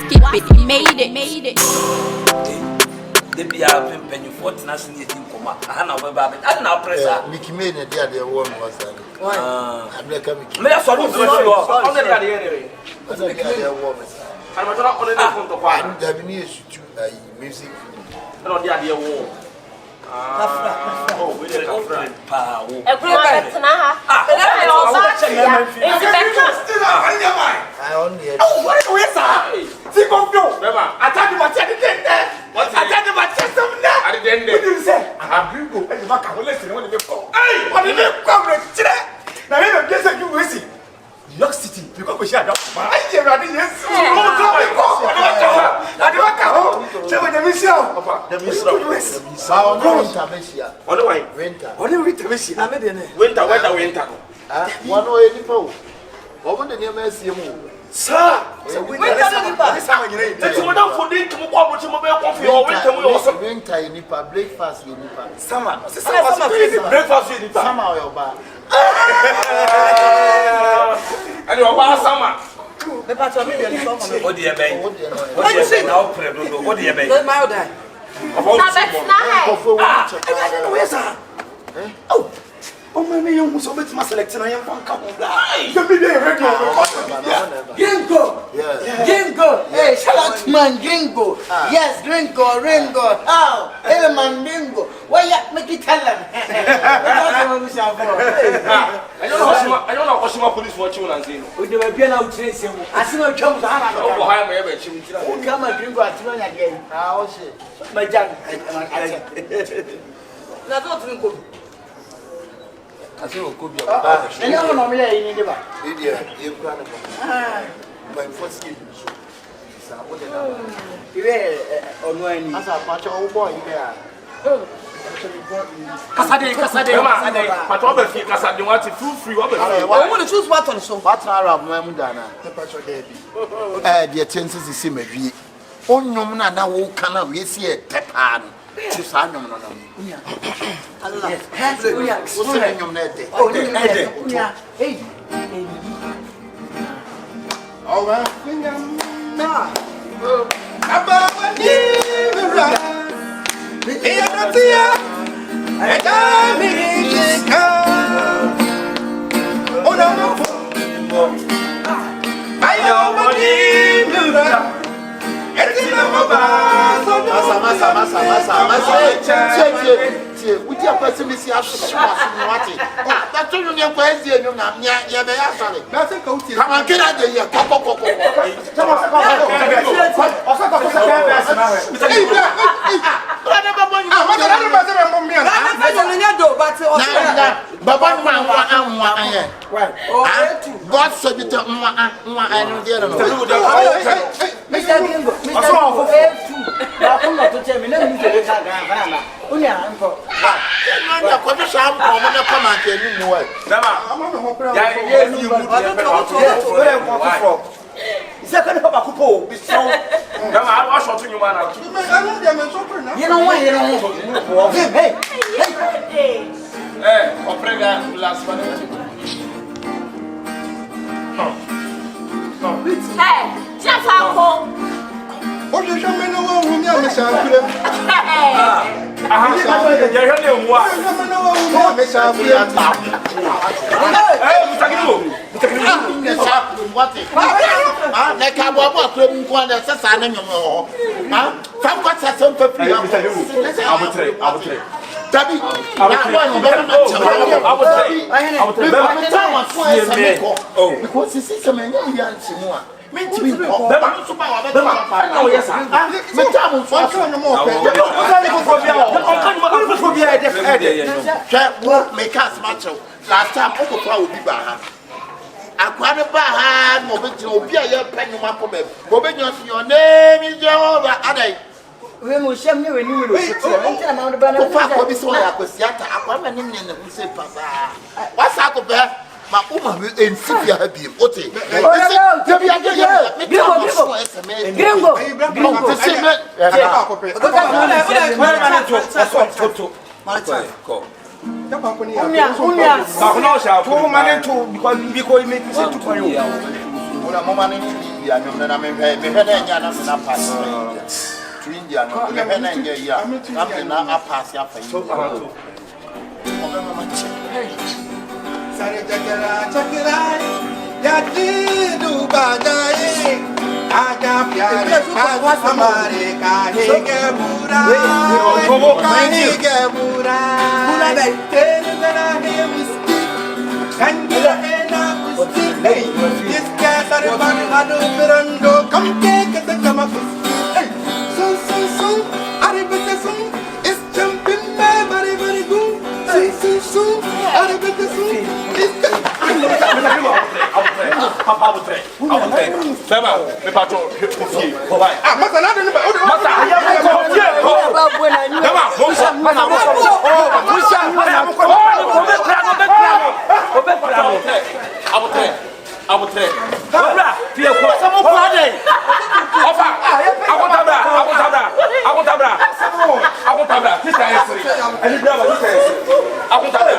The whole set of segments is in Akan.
Skip it, made it. They be a penny 14 as in the Kuma. I know about it. I don't know, pressure. Mickey made a dear one was that. I'm like a Mickey. May I saw you on the area. That's a dear woman. I'm not on the phone to find the music. I don't the idea war. Oh, we did open power. I only had. Oh, what is that? See, go go. I tell you what I did there. What I tell you what I did there. What did you say? Akagringo. And the back of listen when they go. Hey, what did you come with? Now, you don't guess you will see. New York City, because we share up. I hear that yes. And you are summer. What do you mean? What do you say now? What do you mean? Oh, oh, my young was always my selection. I am from Gringo. Gringo. Hey, shout out to man Gringo. Yes, Gringo, Ringo. Oh, hey, man Gringo. Why you make it tell them? I don't know what some police watching and saying. We do a piano tracing. I see no jumps. I don't know how I ever come and Gringo at one again. How is it? My dad. Now, don't Gringo. I say, could be a no, you need it. You can't. My first year. You are as a patch of boy. Casade, but obviously, Casade wants to feel free. I want to choose what on so much Arab Mamudana. The patch of Debbie. The chances is similar. Oh, no, now can we see a pepan? To sign them on them. Would you person is here? That's all your poesy and your name. That's a coat. Come on, get out of here. God said it. Mr. Gimbo, I'm not to tell me. Let me tell you. What do you show me? No one, last time, Oprah will be back. I quite a bad moment to be a penny. Your name is Jehovah. We will show you when you will see the banner. What's up there? My woman in Sylvia have been Ote. na mama ni India no na me nya na na pass to India no me na nya ya na pass ya fa Sare chakra ya didu badai aga pyare hamare kahe ke mura kahe ke mura mura tere zara he musti kangira ena musti jiska sare ban hadu pirando kamke ke kama musti so are bete sun is jumping very good so are bete sun is Papa would try. Bema, me patrol, confie. Ah, masa nada ni ba. Masa aya ko confie. Bema, masa Abotre. Abra, fie ko. Samo kwade. Ofa. Agotabra. Sister Esri. Ani brava, sister Esri. Agotabra.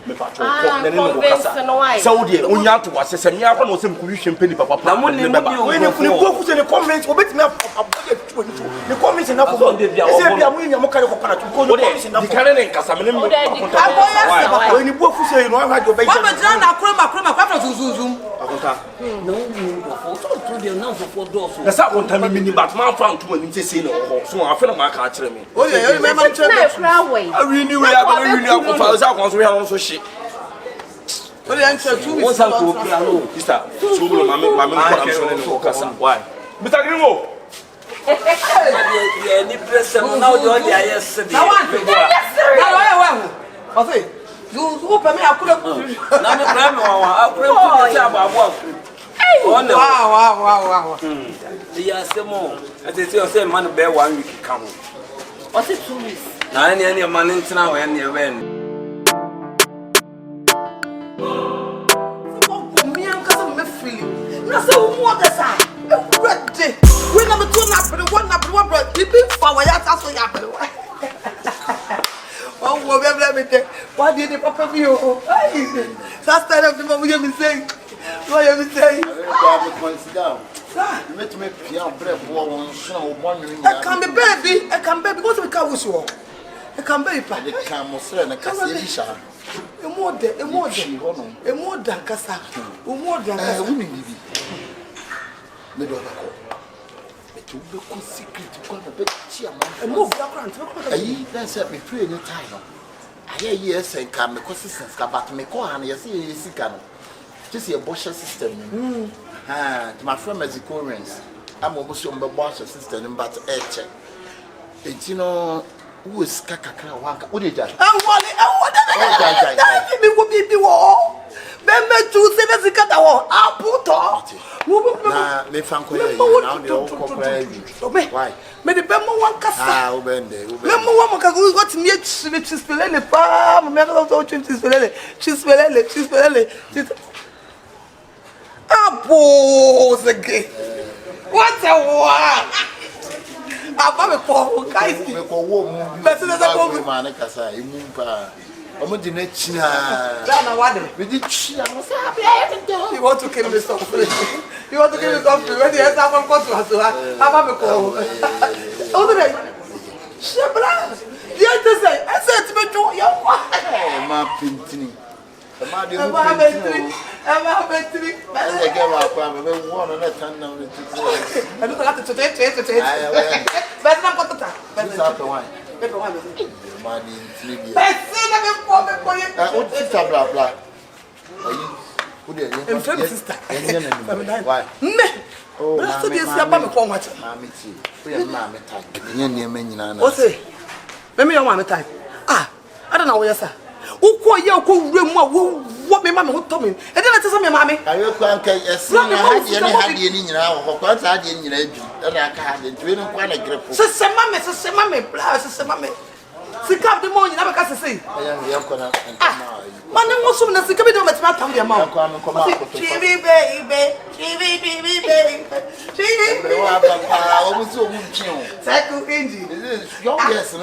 Me patrol Saudi onya to wasese me akọ no se mkuru hwempe papa na mo ne mo ni ko se ne comment obetime ne comment na ko se bia mo nya mo kare ko para ko no comment na ko kare ne nkasa me ne mo ko ni bo fu se no ha jo be ja ba jira na kroma kwa zuzuzum akonta no ni ko so to de na fo do so na sa akonta me mini bat man fa ntuma ni se no ho so afa na ma ka kire me o ye me ma kire me awi ni we agba ni akonta sa akonso we ha no so shi what the answer to me? What's up, piano? Sister, so mama, I'm showing you Kasa. Why? Mr. Akagringo. Yeah, ni press now you are there yesterday. Now why? I say, you open me akura. Na me prime wa, akura ku say about. Wow. Yeah, say more. I say man be 1 week come. What's it 2 weeks? Na any man ntina we na we. So what is that? Ready. We never turn up the one bro. People for why you so ya bro. Oh, we have let me. Why did the papa view? That's time of the moment you say. What you say? Consider. You make me piano bread one show one ring. I can be baby. Because we can wish you. I can baby. I can mostre na kasisha. Emoda kasa. Me do ba ko. Me to be ko secret ko na be chia man. Move background. Ayi, that's it. Me pray any time. Aye yes and can me ko system ska but me ko han yes sika no. Just your boss system. To my friend Mexicoans. I'm almost on the boss system but check. It you know who is kakakra wanka. What did that? Me wo bibi wo. Me choose the zika da wo. Aputo. Na me fan ko ye na de o ko pra. Why? Me de bemo wan kasa. Ah, o bende. Me mo wan maka go got me chispelele pa. Me ga do chispelele. Apo zege. What a wa. Aba me ko guys. Me ko wo mu. Me se da ko mu ma na kasa emu pa. Omo di na china. Na wade. Me di china. Mo say abi you want to kill me softly. You want to kill me softly. When the answer from court to aba me ko. O do dey. Shebra. You just say, I said to me to you. Ma pintini. Ma de mo pintini. Aba betri. I get wa kwa me won na tan na ni titi. I don't have to tete. But na ko tata. But na to why. But why me? Ma di intini. But say na me ko ye. O sister bla bla. Ayi. Who dey? Em friend sister. Why? Me. Oh, ma me aba me ko wacha. Ma me ti. We ma me type. Nye ne ma nyina na. O say. Me yo ma me type. Ah, I don't know where you say. Uko ye uko wure mu a wo me ma me ho to me. E dey na to some mammy. I will quite a son. I had the any now, or quite had the any age, and I can't drink quite a grip. So, some mammy, blouse, some mammy. Sick up the morning, never can say. I am the uncle. Man, no sooner as the cabinet of my tongue, your mouth. TV, baby. Cycle engine. This is your guess, and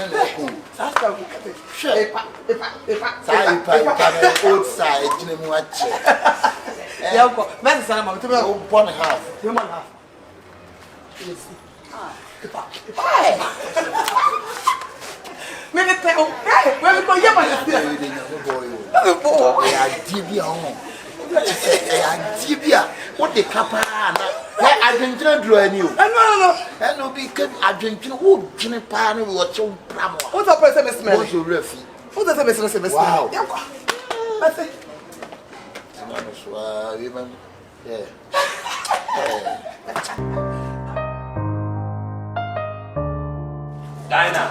Maybe play on where we go. Yeah, what the capa? I didn't draw you. No. And no, because I drink you wood, Jimmy Pan, what's your problem? What's up, Miss Mary? What's your refi? What's the business? Wow. I say, even, yeah. Dinah.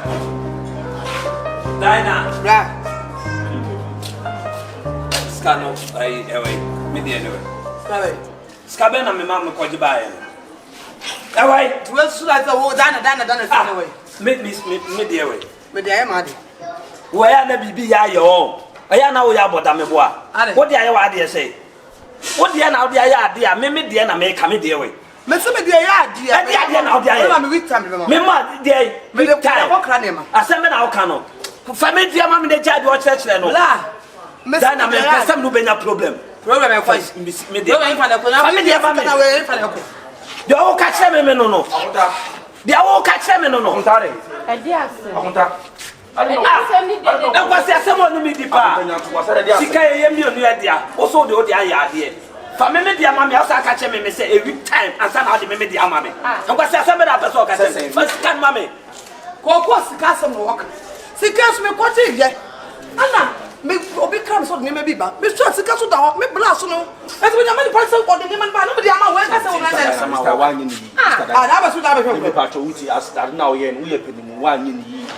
right. Scano, away, me anyway. Sorry. Scabena, my mamma called you by. Away, Well, soon as the word done away. make me dear way. But I am mad. Where I never be your own. I am now ya but I'm a boy. What do I idea say? What do you now the idea? Maybe the enemy come in dear way. Miss me, dear, dear, now, dear, I'm with time. Memma, dear, Maybe time. I send me now, Cano. Family, dear mammy, the child watch church, no. Miss Dinah, may some no be a problem. Problem, I quite miss me. The all catch them, no. They all catch them, no. Sorry. That was there someone me the bar. She can't hear me idea. Also, the idea. Family, dear mammy, also catch me say every time and somehow the mammy, dear mammy. And what's that somebody that person? First can mammy. Go across the castle walk. See, cast me what is yet. Anna, me obi come so maybe ba. Me sure sika so da me blast no. As when you person or the man ba no be am when person na na. Mr. Wanyini. Ah, na ba so da be Me pa to uti as start now ye no ye penimu Wanyini.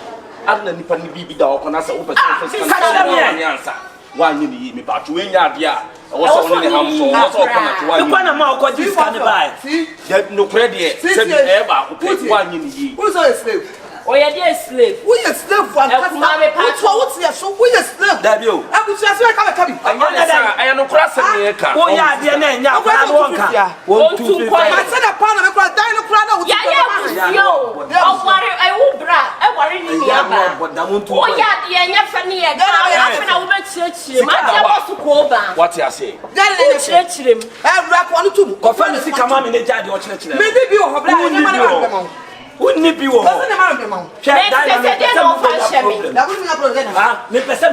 Adna nipa ni bibi da okona se wo person answer. Wanyini me pa to enya ade a. Also only ham so also okona to Wanyini. Kwa na ma okọ dis kan buy. See, no credit. Say be e ba ko Wanyini. who is a slave? Oh, yeah, dear slave. We are slave for what's your so we are slave. Dabio. I would say I come. I am no cross me ka. Oh yeah, dear na nya kwa no wonka. 1 2 3 I said a pound of a dino crowd. Yeah, yo. Oh, worry, I will bra. I worry me. Oh, yeah, dear, you're funny. I will church. My was to call back. What you say? Then church him. I rap on two. Confirm the sick mama in the jar or church. Maybe you have black. Wouldn't it be war? Doesn't matter. Check that. Me person.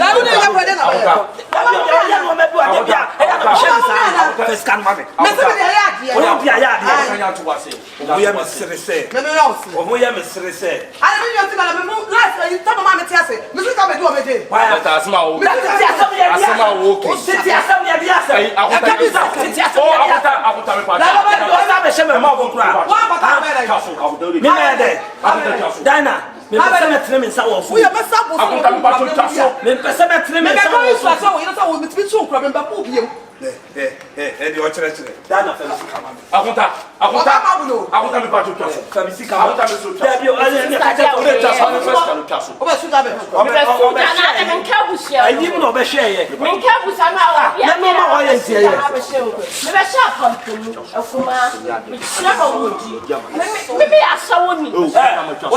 Dana, me pese me treme nsa wo fu. We am sabo. Me pese me treme nsa wo fu. You know so we be too problem ba ku biem. The church. Dana fa mi sika mama. Akunta me pa to twaso. Fa mi sika mama. Dabio ale me ka o le twaso me first kan twaso. Oba su da be. Na me nka busia. Ayi mu no be hwe ye. Me nka busia na wa. Na no ma wo ye ntie ye. Me be sha pampum afuma. Me sha ba wodi. Me be asawo ni. O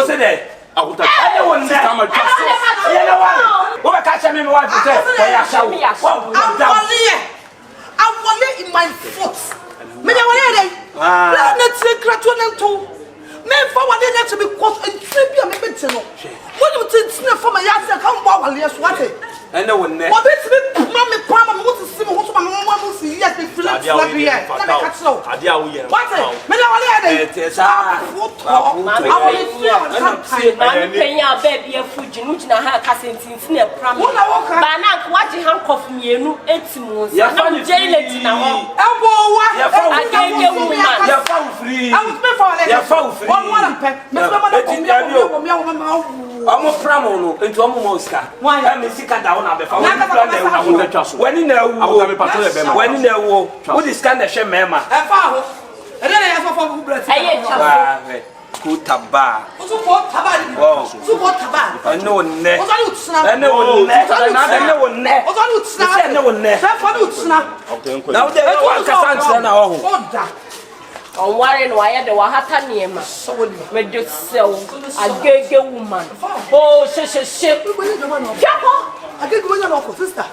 se de Akunta. ale won de. Ye na wa. Wo be ka che me wa fi say ya shawo. I'm walling in my foot. Me ya walling dey. Let me take gratitude to. Me for walling let to be cause and tribute me be no. When you think for my yard say come bo walling so what? Ene won ne. What be me pa me want to see me so me see yes me feel like here. Let me catch you. Ade a wo ye. What? Me ya walling dey. Sa. Man penya baby e fuji nu gina ha ka sentinti na pram. Ba na wa ji handcuff mienu etimu. Ya fa ni jail na ho. Elbo wa. Ya fa agege woman. Ya fa free. I was me for like. Ya fa free. One pe. Me so ma na ko mi Omo pramo no into omo moska. Why me sika da wona be fa. Wani na wo. Wani na wo. Wo dis kan na hwe mema. E fa ho. E dey na ya fa fu brati. Aye chaso. Ku taba. Oso ko taba ni. Oso ko taba. Ene wonne. Oso ni utsina. Ene wonne. Ene wonne. Oso ni utsina. Ene wonne. Sa fa ni utsina. Na wo dey wa kasa ntsena na ho. Oda. On worry no aye de wa hata niema. Me do sell agege woman. Oh she. Japo. Agege woman no ko sister.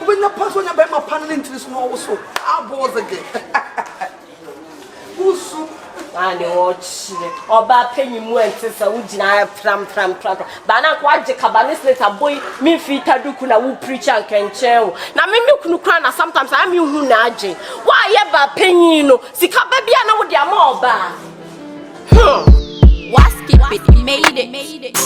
Obi na pass wonya be ma pan ni ntiri so no wo so. Aboz again. Usu. And the watch Oba penny mu entisa ugina pram. Ba na kwa je kabane later boy me fita duku na wo preach and kenchen. Na me kunu kra na sometimes I me hu na age. Why ye ba penny no? Sika ba bia na wo de ama oba. Was keep it made it.